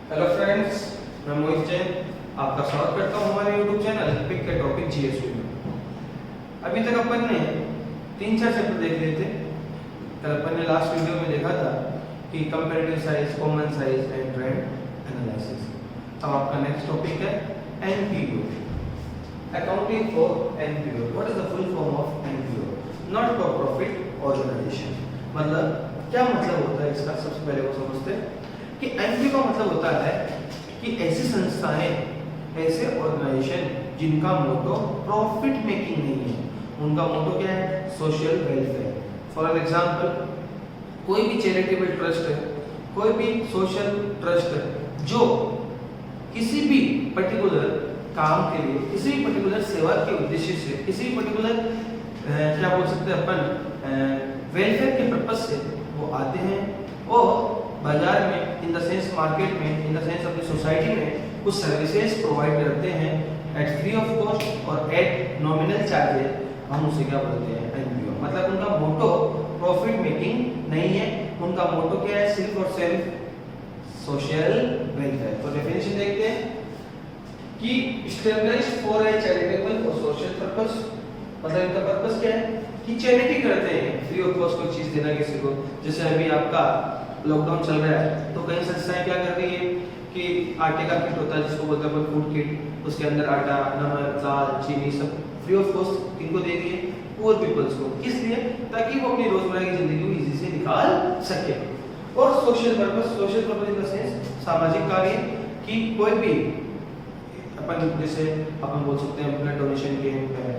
Hello friends, मैं मोहित जैन आपका स्वागत करता हूं हमारे YouTube चैनल पिक के टॉपिक जीएसयू में। अभी तक अपन ने 3-4 चैप्टर देख लिए थे। कल अपन ने लास्ट वीडियो में देखा था कि comparative size, common size and trend analysis. अब आपका नेक्स्ट टॉपिक है NPO, accounting for NPO. What is the full form of NPO? Not for profit organisation. मतलब क्या मतलब होता है इसका? सबसे पहले वो समझते हैं कि एनपीओ का मतलब होता है कि ऐसी संस्थाएं, ऐसे ऑर्गेनाइजेशन जिनका मोटो प्रॉफिट मेकिंग नहीं है। उनका मोटो क्या है? Social welfare. फॉर एग्जांपल, कोई भी चैरिटेबल ट्रस्ट है, कोई भी सोशल ट्रस्ट है जो किसी भी पर्टिकुलर काम के लिए, किसी भी पर्टिकुलर सेवा के उद्देश्य से, किसी भी पर्टिकुलर क्या बोल सकते हैं अपन, वेलफेयर के पर्पस से वो आते हैं और बाजार में, इन द सेंस मार्केट में, इन द सेंस अपनी सोसाइटी में कुछ सर्विसेज प्रोवाइड करते हैं एट फ्री ऑफ कॉस्ट और एट नॉमिनल चार्जेस। हम उसे क्या बोलते हैं? एनपीओ। मतलब उनका मोटो प्रॉफिट मेकिंग नहीं है, उनका मोटो क्या है? सिर्फ और सिर्फ सोशल वेलफेयर। तो डेफिनेशन देखते हैं कि एस्टैब्लिश्ड फॉर ए चैरिटेबल और सोशल पर्पस। मतलब इनका पर्पस क्या है? कि चैरिटी करते हैं, फ्री ऑफ कॉस्ट कोई चीज देना किसी को। जैसे अभी आपका लॉकडाउन चल रहा है तो कई संस्थाएं क्या कर रही है कि आटे का किट होता है जिसको बोलते हैं फूड किट, उसके अंदर आटा, नमक, दाल, चीनी सब फ्री ऑफ कॉस्ट किनको दे रही है? पुअर पीपल्स को। किस लिए? ताकि वो अपनी रोजमर्रा की जिंदगी को इजी से निकाल सके। और social purpose in the sense सामाजिक कार्य, कि कोई भी अपन, जैसे अपन बोल सकते हैं ब्लड डोनेशन कैंप है,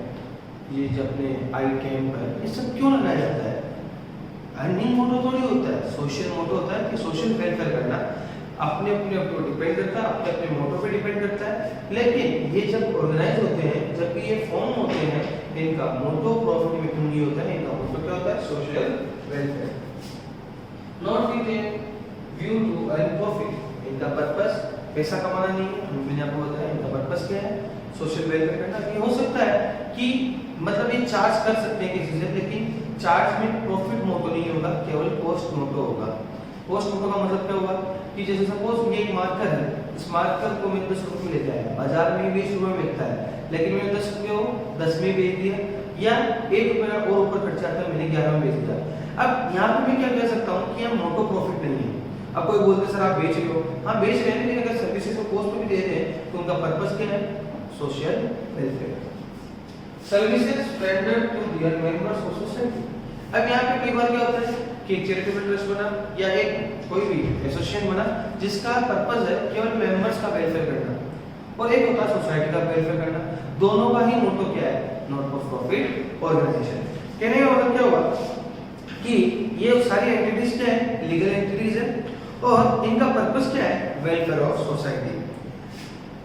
ये जो अपने आई कैंप है, ये सब क्यों लगाया जाता है? अर्निंग मोटो थोड़ी होता है, सोशल मोटो होता है कि सोशल वेलफेयर करना। अपने अपने ऊपर डिपेंड करता है, अपने अपने मोटो पे डिपेंड करता है। लेकिन ये जब ऑर्गेनाइज होते हैं, जब भी ये फॉर्म होते हैं, इनका मोटो प्रॉफिट मेकिंग नहीं होता है, इनका मोटो क्या होता है? Social welfare. Not with a view to earn profit. इनका पर्पस पैसा कमाना नहीं है। मैंने आपको बताया इनका पर्पस क्या है? सोशल वेलफेयर करना। ये हो सकता है कि मतलब ये चार्ज कर सकते हैं किसी से, लेकिन चार्ज में प्रॉफिट मोटो नहीं होगा, केवल कॉस्ट मोटो होगा। कॉस्ट मोटो का मतलब क्या होगा कि जैसे सपोज ये एक मार्कर है, इस मार्कर को मैं 10 रुपये में लेके आया, बाजार में 20 रुपये में बिकता है, लेकिन मैंने 10 रुपये को 10 में बेच दिया, या 1 रुपया और ऊपर खर्चा आता है, मैंने 11 में बेच दिया। अब यहाँ पे मैं क्या कह सकता हूँ कि यहाँ मोटो प्रॉफिट नहीं है। अब कोई बोलते सर आप बेच रहे हो, हाँ बेच रहे हैं, लेकिन अगर सर्विसेज को कॉस्ट पे भी दे रहे हैं तो उनका पर्पस क्या है? Social welfare. Services rendered to their members और सोसाइटी। अब यहाँ पे कई बार क्या होता है कि एक चैरिटेबल ट्रस्ट बना या एक कोई भी एसोसिएशन बना जिसका पर्पस है केवल मेंबर्स का वेलफेयर करना, और एक होता है सोसाइटी का वेलफेयर करना। दोनों का ही मोटो क्या है? Not for profit organisation. कहने का मतलब क्या हुआ कि ये सारी एंटिटीज क्या है? लीगल एंटिटीज है, और इनका पर्पस क्या है? Welfare of society.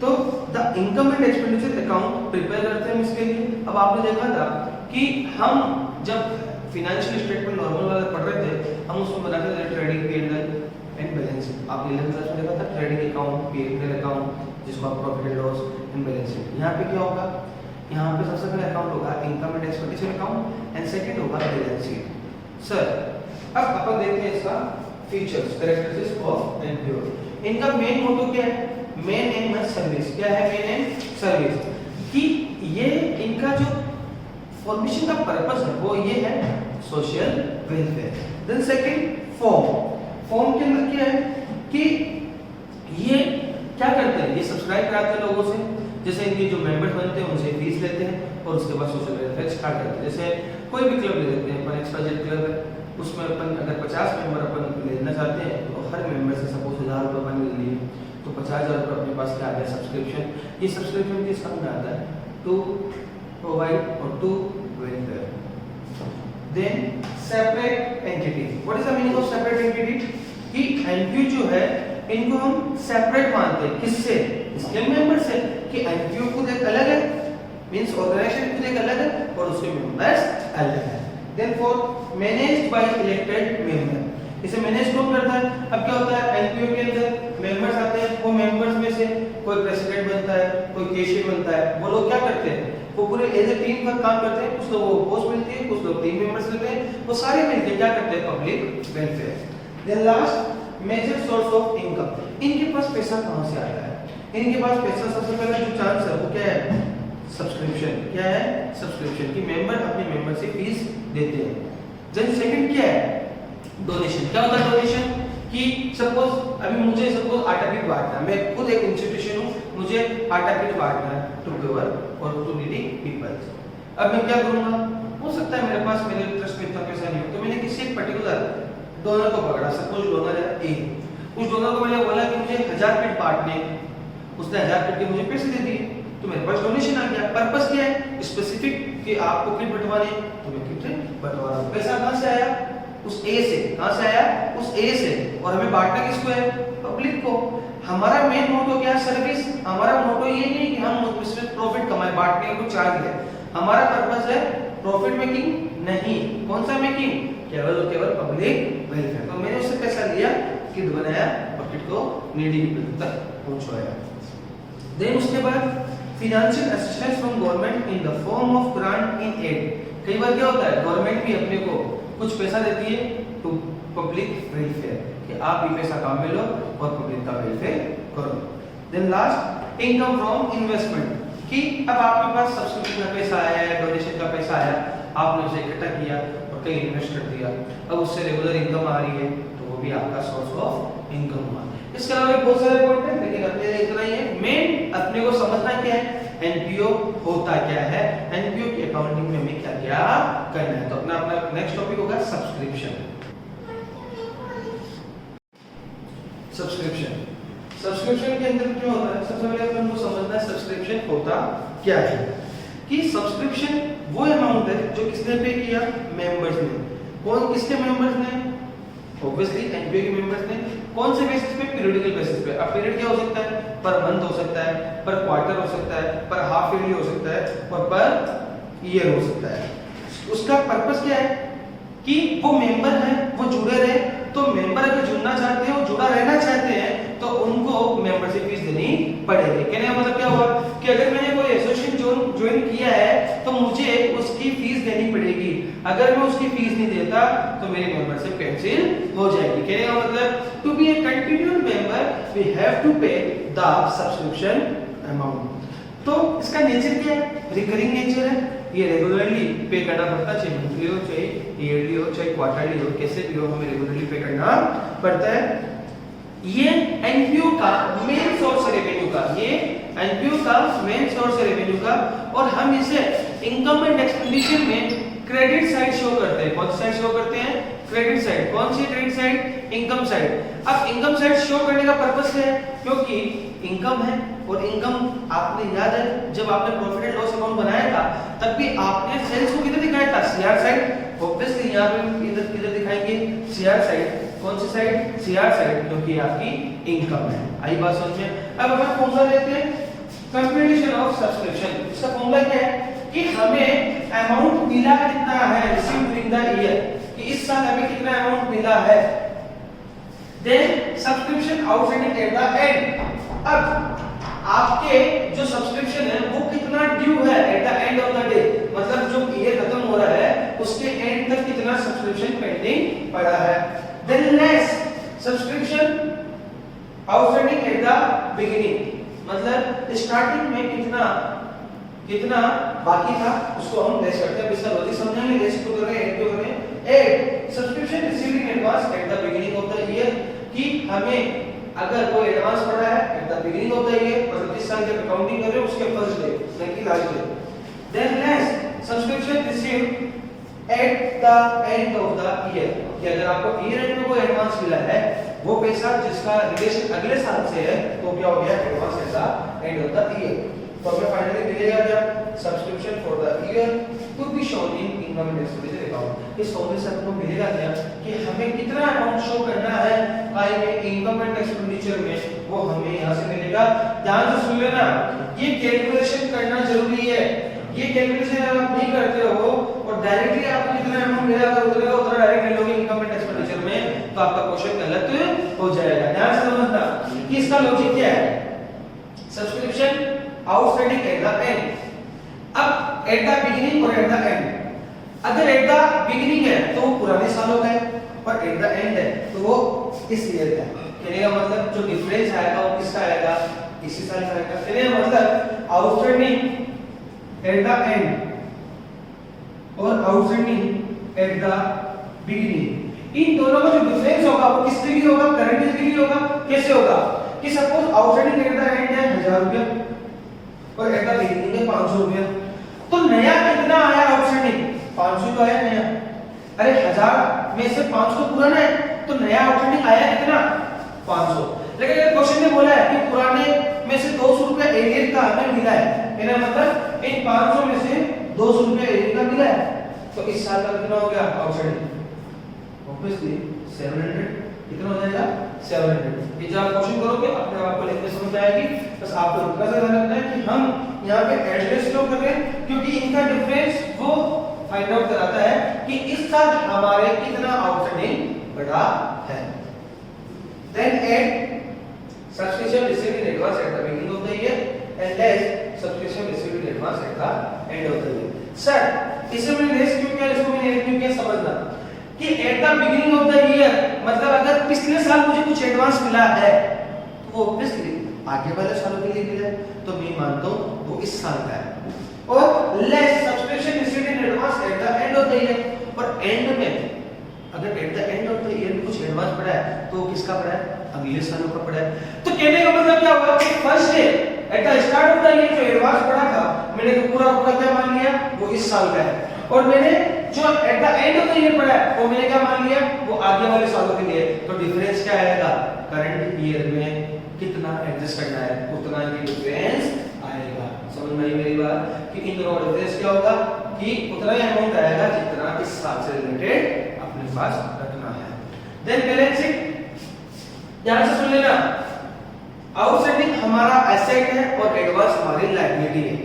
तो the income and expenditure account prepare करते हैं इसके लिए। अब आपने देखा था कि हम जब फाइनेंशियल स्टेटमेंट नॉर्मल वाला पढ़ रहे थे, हम उसमें बनाते थे trading P&L and balance sheet. आपने 11th क्लास में देखा था ट्रेडिंग अकाउंट, पी&एल अकाउंट, जिसको आप profit and loss and balance sheet. यहाँ पे क्या होगा? यहाँ पे सबसे पहले अकाउंट होगा income and expenditure account, and second होगा बैलेंस शीट। सर अब अपन देखते हैं इसका फीचर्स, कैरेक्टरिस्टिक्स ऑफ एनपीओ। इनका मेन मोटो क्या है? मेन एम है सर्विस। क्या है मेन एम? सर्विस। कि ये इनका जो फॉर्मेशन का पर्पस है वो ये है social welfare. Then second form के अंदर क्या है कि ये क्या करते हैं? ये सब्सक्राइब कराते हैं लोगों से, जैसे इनके जो मेंबर्स बनते हैं उनसे फीस लेते हैं और उसके बाद सोशल वेलफेयर स्टार्ट करते हैं। जैसे कोई भी क्लब ले लेते हैं अपन, एक्सपाइजेड क्लब है, उसमें अपन अगर 50 मेंबर अपन लेना चाहते हैं तो हर मेंबर से सपोज 1000 रुपये अपन ले लिए तो 50,000 रुपये अपने पास क्या आ गया? सब्सक्रिप्शन। ये सब्सक्रिप्शन किस काम में आता है? टू प्रोवाइड और to welfare. Then separate entity. What is the meaning of separate entity? कि एनपीओ जो है इनको हम सेपरेट मानते हैं। किससे? इसके मेंबर से। कि एनपीओ खुद एक अलग है, मींस ऑर्गेनाइजेशन खुद एक अलग है और उसके मेंबर्स अलग है। Then fourth, managed by elected member. इसे मैनेज कौन करता है? अब क्या होता है एनपीओ के अंदर मेंबर्स आते हैं, वो मेंबर्स में से कोई प्रेसिडेंट बनता है, कोई कैशियर बनता है। वो लोग क्या करते हैं? वो पूरे एज ए टीम का काम करते हैं। कुछ लोगों को पोस्ट मिलती है, कुछ लोग टीम मेंबर्स लेते हैं, वो सारे मिलकर क्या करते हैं? Public welfare. Then last, major source of income. इनके पास पैसा कहां से आता है? इनके पास पैसा सबसे पहला जो चांस है वो क्या है? सब्सक्रिप्शन। क्या है? सब्सक्रिप्शन की मेंबर अपने मेंबर से फीस देते हैं। देन सेकंड क्या है? डोनेशन। क्या होता है डोनेशन? कि सपोज अभी मुझे सपोज आटा पीट बांटना है, मैं खुद एक इंस्टीट्यूशन हूं, मुझे आटा पीट बांटना है टू गिवर और टू नीडी पीपल्स। अब मैं क्या करूंगा? हो सकता है मेरे पास मेरे ट्रस्ट में इतना पैसा नहीं हो, तो मैंने किसी एक पर्टिकुलर डोनर को पकड़ा। सपोज डोनर है ए, उस डोनर को मैंने बोला कि मुझे 1000 पीट बांटने, उसने 1000 पीट के मुझे पैसे दे दिए, तो मेरे पास डोनेशन आ गया। पर्पस क्या है? स्पेसिफिक कि आपको किट बंटवाने, तो मैं किट बंटवा रहा हूं। पैसा कहां से आया? उस ए से। कहां से आया? उस ए से। और हमें बांटना किसको है? पब्लिक को। हमारा मेन मोटो क्या है? सर्विस। हमारा मोटो ये नहीं कि हम इसमें प्रॉफिट कमाए, बांटने को चार्ज है। हमारा पर्पस है प्रॉफिट मेकिंग नहीं। कौन सा मेकिंग? केवल और केवल पब्लिक वेलफेयर। तो मैंने उससे पैसा लिया, किट बनाया और किट को नीडी पीपल तक पहुंचाया। देन उसके बाद financial assistance from government in the form of grant in aid. कई बार क्या होता है? गवर्नमेंट भी अपने को कुछ पैसा देती है टू पब्लिक वेलफेयर, कि आप ये पैसा काम में लो और पब्लिक का वेलफेयर करो। Then last income from investment, कि अब आपके पास सब्सिडी का पैसा आया है, डोनेशन का पैसा आया, आपने उसे इकट्ठा किया और कहीं इन्वेस्ट कर दिया, अब उससे रेगुलर इनकम आ रही है, तो वो भी आपका सोर्स ऑफ इनकम हुआ। इसके अलावा बहुत सारे पॉइंट हैं, लेकिन अपने इतना ही है। मेन अपने को समझना क्या है, एनपीओ होता क्या है, एनपीओ की अकाउंटिंग में हमें क्या क्या करना है। तो अपना नेक्स्ट टॉपिक होगा सब्सक्रिप्शन। सब्सक्रिप्शन के अंदर क्या होता है? सबसे पहले हमको समझना है सब्सक्रिप्शन होता क्या है। कि सब्सक्रिप्शन वो अमाउंट है जो किसने पे किया? मेंबर्स ने। कौन? किसके मेंबर्स ने? ऑब्वियसली एनपीओ के मेंबर्स ने। कौन से बेसिस पे? पीरियडिकल बेसिस पे। अब पीरियड क्या हो सकता है? पर मंथ हो सकता है, पर क्वार्टर हो सकता है, पर हाफ ईयरली हो सकता है और पर ईयर हो सकता है। उसका पर्पस क्या है? कि वो मेंबर है, वो जुड़े रहे। तो मेंबर अगर जुड़ना चाहते हैं, वो जुड़ा रहना चाहते हैं, तो उनको मेंबरशिप फीस देनी पड़ेगी। कहने का मतलब क्या हुआ? कि अगर मैंने कोई एसोसिएशन ज्वाइन किया है, तो मुझे उसकी फीस देनी पड़ेगी। अगर मैं उसकी फीस नहीं देता, तो मेरी मेंबरशिप कैंसिल हो जाएगी। कहने का मतलब to be a continued member we have to pay the subscription amount. तो इसका नेचर क्या है? रिकरिंग नेचर है। ये रेगुलरली पे करना पड़ता है, चाहे मंथली हो, चाहे ईयरली हो, चाहे क्वार्टरली हो, कैसे भी हो, हमें रेगुलरली पे करना पड़ता है। ये एनपीओ का मेन सोर्स है रेवेन्यू का। ये एनपीओ का मेन सोर्स है रेवेन्यू का, और हम इसे इनकम एंड एक्सपेंडिचर में क्रेडिट साइड शो करते हैं। कौन सी साइड शो करते हैं? Credit side. कौन सी क्रेडिट साइड? Income side. अब इनकम साइड शो करने का पर्पस है क्योंकि इनकम है, और इनकम आपने याद है जब आपने प्रॉफिट एंड लॉस अकाउंट बनाया था, तब भी आपने सेल्स को किधर दिखाया था? CR side. ऑब्वियसली यहां पे इधर दिखाएंगे सीआर साइड। कौन सी साइड? सीआर साइड, क्योंकि आपकी इनकम है। आई बात समझ में? अब अपन फॉर्मूला लेते हैं कंप्यूटेशन ऑफ सब्सक्रिप्शन। इसका फॉर्मूला क्या है? कि हमें अमाउंट मिला कितना है रिसीव ड्यूरिंग द ईयर, कि इस साल हमें कितना अमाउंट मिला है। Then subscription outstanding at the end. अब आपके जो सब्सक्रिप्शन है वो कितना ड्यू है at the end of the day, मतलब जो ईयर खत्म हो रहा है उसके एंड तक कितना सब्सक्रिप्शन पेंडिंग पड़ा है। Than less subscription outstanding at the beginning, मतलब स्टार्टिंग में कितना बाकी था उसको हम लेस करते हैं। इसका लॉजिक समझेंगे। लेस को कर रहे हैं, ऐड को कर रहे हैं। Add subscription received in advance at the beginning of the year, कि हमें अगर कोई एडवांस पड़ा है at the beginning of the year, मतलब जिस साल जब अकाउंटिंग कर रहे हो उसके फर्स्ट डे, नहीं कि last day. Than less subscription received eight the end of the year, कि अगर आपको ईयर एंड में कोई एडवांस मिला है, वो पैसा जिसका रिलेशन अगले साल से है, तो क्या हो गया? Advance at the end of the year. तो हमें फाइनली मिलेगा क्या? Subscription for the year to be shown in income and expenditure account. इस फॉर्मूले से आपको मिलेगा क्या? कि हमें कितना अमाउंट शो करना है आई में इनकम एंड एक्सपेंडिचर में, वो हमें यहां से मिलेगा। ध्यान से सुन लेना, ये कैलकुलेशन करना जरूरी है। ये कैलकुलेशन अगर आप नहीं करते हो और डायरेक्टली आपको कितना अमाउंट मिला, अगर उतना डायरेक्ट ले लोगे इनकम एंड एक्सपेंडिचर में, तो आपका क्वेश्चन गलत हो जाएगा। ध्यान से समझना कि इसका लॉजिक क्या है। Subscription outstanding at the end. अब एट द बिगिनिंग और एट द एंड, अगर एट द बिगिनिंग है तो वो पुराने सालों का है और एट द एंड है तो वो इस ईयर का है। कहने का मतलब जो डिफरेंस आएगा वो किसका आएगा, इसी साल का आएगा। कहने का मतलब आउटस्टैंडिंग एट द एंड और आउटस्टैंडिंग एट द बिगिनिंग, इन दोनों का जो डिफरेंस होगा वो किस डिग्री होगा, करंट डिग्री होगा। कैसे होगा कि suppose outstanding at the and है 1000 रुपया और एट द बिगिनिंग है 500 रुपया, तो नया कितना आया आउटस्टैंडिंग, 500 तो आया नया। अरे 1000 में से 500 पुराना है तो नया आउटस्टैंडिंग आया कितना, 500। लेकिन अगर क्वेश्चन में बोला है कि पुराने में से 200 रुपया एरियर का हमें मिला है, मेरा मतलब इन 500 में से 200 रुपया एरियर का मिला है, तो इस साल का कितना हो गया आउटस्टैंडिंग, ऑब्वियसली 700। कितना हो जाएगा 700। ये जब आप क्वेश्चन करोगे अपने आप को लिखने समझ आएगी। बस आपको इतना सा ध्यान रखना है कि हम यहाँ पे एड्रेस क्यों कर रहे हैं, क्योंकि इनका डिफरेंस वो फाइंड आउट कराता है कि इस साल हमारे कितना आउटस्टैंडिंग बढ़ा है। Then add subscription received in advance at the beginning of the year and less subscription received in advance at the end of the year. Sir, इसे मैंने लेस क्यों किया, इसको मैंने ऐड क्यों किया, समझना कि at the beginning of the year मतलब अगर पिछले साल मुझे कुछ एडवांस मिला है तो वो ऑब्वियसली आगे वाले सालों के लिए मिला है, तो मैं मानता हूँ वो इस साल का है। और less subscription received in advance at the end of the year, और एंड में अगर eight the end of the year में कुछ एडवांस पड़ा है तो वो किसका पड़ा है, अगले सालों का पड़ा है। तो कहने का मतलब क्या हुआ कि first day at the start of the year जो एडवांस पड़ा था मैंने तो पूरा पूरा क्या मान लिया, वो इस साल का है, और मैंने जो eight the end of the year पड़ा है वो मैंने क्या मान लिया, वो आगे वाले सालों के लिए। तो डिफरेंस क्या आएगा, करंट ईयर में कितना एडजस्ट करना है उतना ही डिफरेंस आएगा। समझ में आई मेरी बात कि इन दोनों का डिफरेंस क्या होगा कि उतना ही अमाउंट आएगा जितना इस साल से रिलेटेड अपने पास रखना है। देन बैलेंस शीट यहां से सुन लेना, आउटस्टैंडिंग हमारा एसेट है और एडवांस हमारी लायबिलिटी है।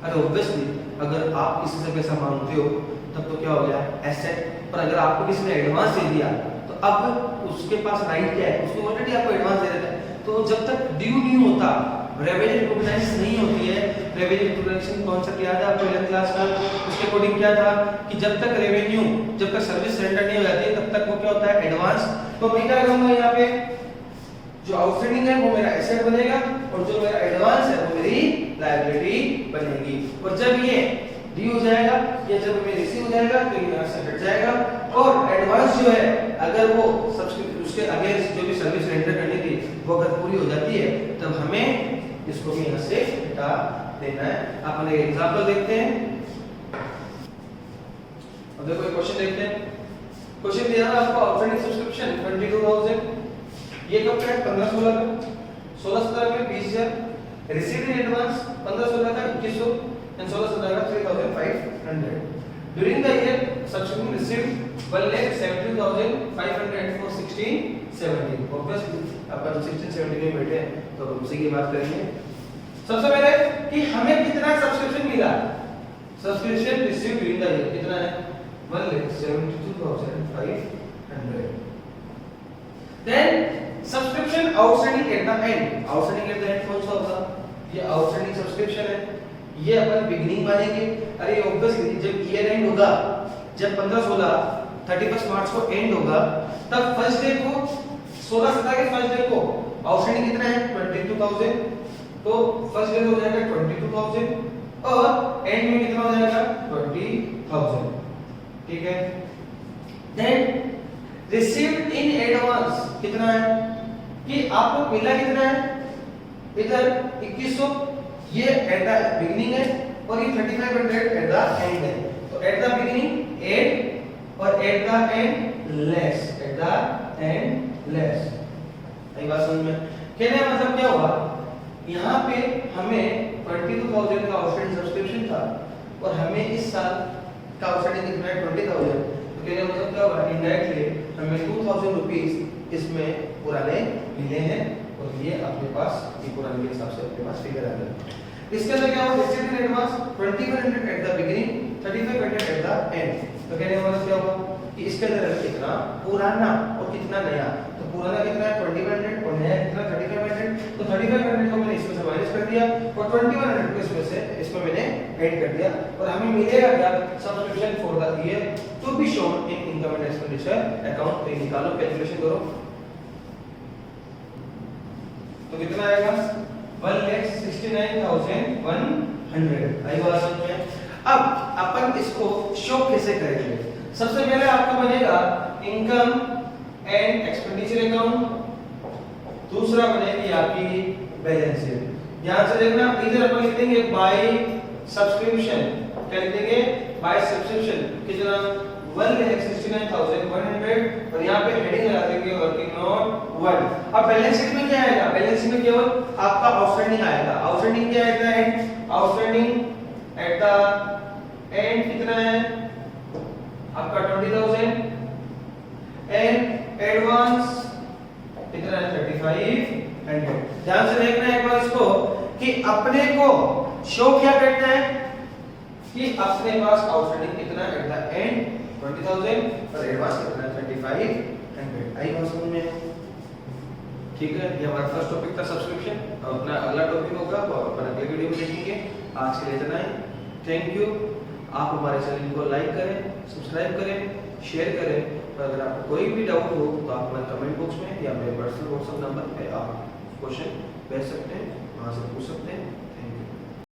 अरे ऑब्वियसली अगर आप किसी से पैसा मांगते हो तब तो क्या हो गया एसेट, पर अगर आपको किसी ने एडवांस दे दिया तो अब उसके पास राइट क्या है, उसको ऑलरेडी आपको एडवांस दे देता है, तो जब तक ड्यू नहीं होता, रेवेन्यू रिकॉग्नाइज नहीं होती है। रेवेन्यू रिकॉग्निशन कॉन्सेप्ट याद है आपको 11th क्लास का, उसके अकॉर्डिंग क्या था कि जब तक रेवेन्यू, जब तक सर्विस रेंडर नहीं हो जाती तब तक वो क्या होता है एडवांस। तो मैं क्या करूंगा यहाँ पे जो आउटस्टैंडिंग है वो मेरा एसेट बनेगा और जो मेरा एडवांस है वो मेरी लायबिलिटी बनेगी। और जब ये ड्यू हो जाएगा या जब ये रिसीव हो जाएगा तो ये यहाँ से हट जाएगा, और एडवांस जो है अगर वो उसके अगेंस्ट जो भी सर्विस रेंडर करनी थी वो अगर पूरी हो जाती है तब हमें इसको भी यहाँ से हटा देना है। अपन एक एग्जांपल देखते हैं। अब देखो एक क्वेश्चन देखते हैं। क्वेश्चन दिया है आपको आउटस्टैंडिंग सब्सक्रिप्शन 22,000, ये कब का है 15-16 का, 16-17 में 20,000, रिसीव्ड इन एडवांस 15-16 का 2100 एंड 16-17 का 3,500। During the year subscription received 1,70,500 for 16-17। Obviously अपन 16-17 में बैठे हैं तो हम उसी की बात करेंगे। सबसे पहले कि हमें कितना सब्सक्रिप्शन मिला, subscription received during the year कितना है 1,72,500। Then subscription outstanding at the end, outstanding at the end कौन सा होगा, ये आउटस्टैंडिंग सब्सक्रिप्शन है, ये अपन बिगिनिंग मानेंगे। अरे ऑब्वियसली जब ईयर एंड होगा, जब 15-16 31 मार्च को एंड होगा तब फर्स्ट डे को 16-17 के फर्स्ट डे को आउटस्टैंडिंग कितना है 22,000, तो फर्स्ट डे हो जाएगा 22,000 और एंड में कितना हो जाएगा 20,000। ठीक है। देन रिसीव्ड इन एडवांस कितना है कि आपको मिला कितना है, इधर 2100, ये एट द बिगिनिंग है और ये 3,500 एट द एंड है। तो एट द बिगिनिंग 8 और at the end less, at the end less. आई बात समझ में? कहने का मतलब क्या हुआ, यहाँ पे हमें 22,000 का आउटस्टैंडिंग सब्सक्रिप्शन था और हमें इस साल का आउटस्टैंडिंग कितना है 20,000। तो कहने का मतलब क्या हुआ, इनडायरेक्टली हमें 2,000 रुपीस इसमें पुराने मिले हैं और ये अपने पास ये पुराने के हिसाब से अपने पास फिगर आ गया। इसके अंदर क्या होगा, received in advance 2,100 at the beginning 3,500 eight the and. तो कहने का मतलब क्या होगा कि इसके अंदर कितना पुराना और कितना नया, तो पुराना कितना है 2100 और नया कितना 3500, तो 3500 को मैंने इसमें से माइनस कर दिया और 2100 को इसमें मैंने ऐड कर दिया और हमें मिलेगा क्या, subscription for the year to be shown in income and expenditure account. तो निकालो, कैलकुलेशन करो, तो कितना आएगा 1,69,100। आई बात समझ में? अब अपन इसको शो कैसे करेंगे? सबसे पहले आपका बनेगा इनकम एंड एक्सपेंडिचर अकाउंट, दूसरा बनेगी आपकी बैलेंस शीट। ध्यान से देखना, इधर अपन लिख देंगे बाय सब्सक्रिप्शन, क्या लिख देंगे बाय सब्सक्रिप्शन, कितना 1,69,100 और यहाँ पे हेडिंग लगा देंगे वर्किंग नोट 1। अब बैलेंस शीट में क्या आएगा, बैलेंस शीट में केवल आपका आउटस्टैंडिंग आएगा। आउटस्टैंडिंग क्या है at the end, outstanding at the and कितना है आपका 20,000 एंड एडवांस कितना है 3,500। ध्यान से देखना है एक बार इसको कि अपने को शो क्या करना है कि अपने पास आउटस्टैंडिंग कितना एट द एंड 20,000 और एडवांस कितना 3,500। आई बात समझ में? ठीक है, ये हमारा फर्स्ट टॉपिक था सब्सक्रिप्शन। अब अपना अगला टॉपिक होगा वो अपन अगले वीडियो में देखेंगे। आज के लिए इतना ही, थैंक यू। आप हमारे चैनल को लाइक करें, सब्सक्राइब करें, शेयर करें और अगर आपको कोई भी डाउट हो तो आप हमारे कमेंट बॉक्स में या मेरे पर्सनल व्हाट्सएप नंबर पे आप क्वेश्चन भेज सकते हैं, वहाँ से पूछ सकते हैं।